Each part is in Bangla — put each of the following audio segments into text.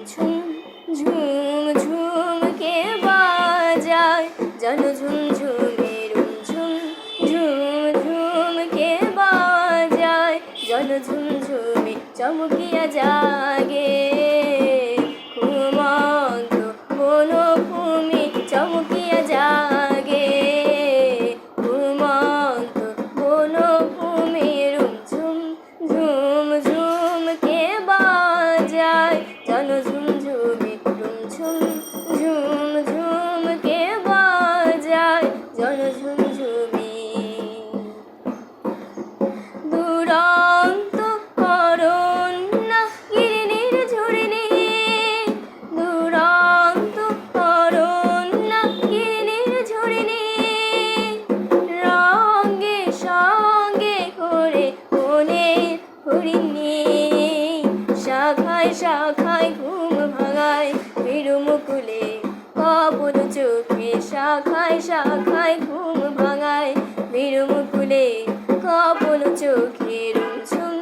ঝুম ঝুম ঝুম কে বাজায় যেন ঝুমঝুমে রুমঝুম ঝুম ঝুম কে বাজায় যেন ঝুমঝুমে চমকিয়া জাগে ঘুমন্ত বনভূমি চমকিয়া জাগে ঘুমন্ত বনভূমি রুমঝুম ঝুম ঝুম কে বাজায় যেন ঝুমঝুমে রুমঝুম ঝুম ঝুম কে বাজায় যেন ঝুমঝুমে দুরন্ত অরণ্য গিরিনির ঝরিণী দুরন্ত অরণ্য গিরিনির ঝরিণী রঙে সঙ্গে করে বনের হরিণী শাখায় শাখায় ঘুম ভাঙায় মেরুমুকুলে কপল চোখে শাখায় শাখায় ঘুম ভাঙায় মেরুমুকুলে কপল চোখে রুমঝুম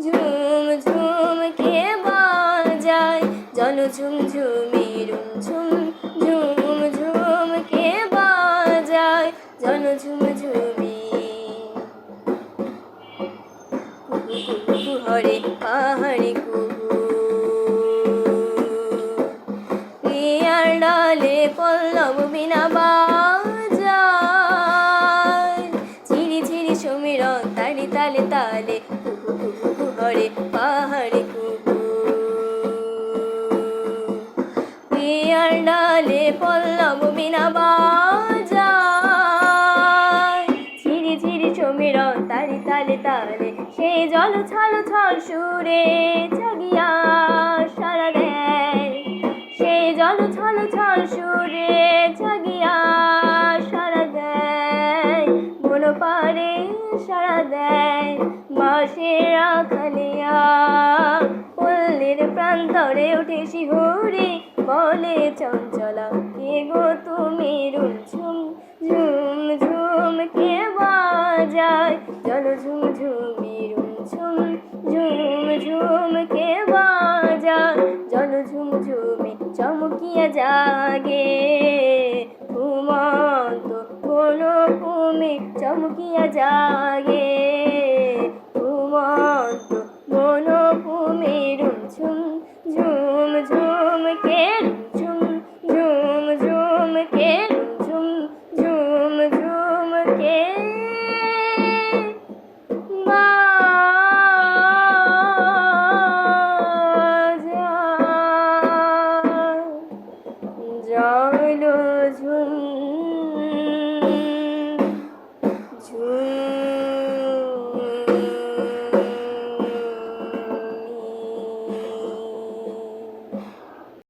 ঝুম ঝুম কে বাজায় যেন ঝুমঝুমে রুমঝুম ঝুম ঝুম কে বাজায় যেন ঝুমঝুমে কুহু কুহু হরে পাহাড়ে কুহু পিয়ার ডালে পল্লব বিনা বাজায় ঝিরি ঝিরি সমীরণ তালে তালে তালে কুহু কুহু হরে পাহাড়ে কুহু পিয়ার ডালে পল্লব বিনা বাজায় ঝিরি ঝিরি সমীরণ তালে তালে তালে সেই জল ছল ছল সুরে জাগিয়া সারা দেয় সেই জল ছল ছল সুরে জাগিয়া সারা দেয় মন পারে সারা দেয় বাঁশের রাখালিয়া পল্লীর প্রান্তরে উঠে শিহুরে বলে চঞ্চলা কে গো তুমি রুমঝুম ঝুম ঝুম কে বাজায় যেন ঝুমঝুমে রুমঝুম ঝুম ঝুম কে বাজায় যেন ঝুমঝুমে চমকিয়া জাগে ঘুমন্ত বনভূমি চমকিয়া জাগে ঘুমন্ত বনভূমি রুমঝুম ঝুম ঝুম কে রুমঝুম ঝুম ঝুম কে রুমঝুম ঝুম ঝুম কে বাজায় ঝুম ঝুম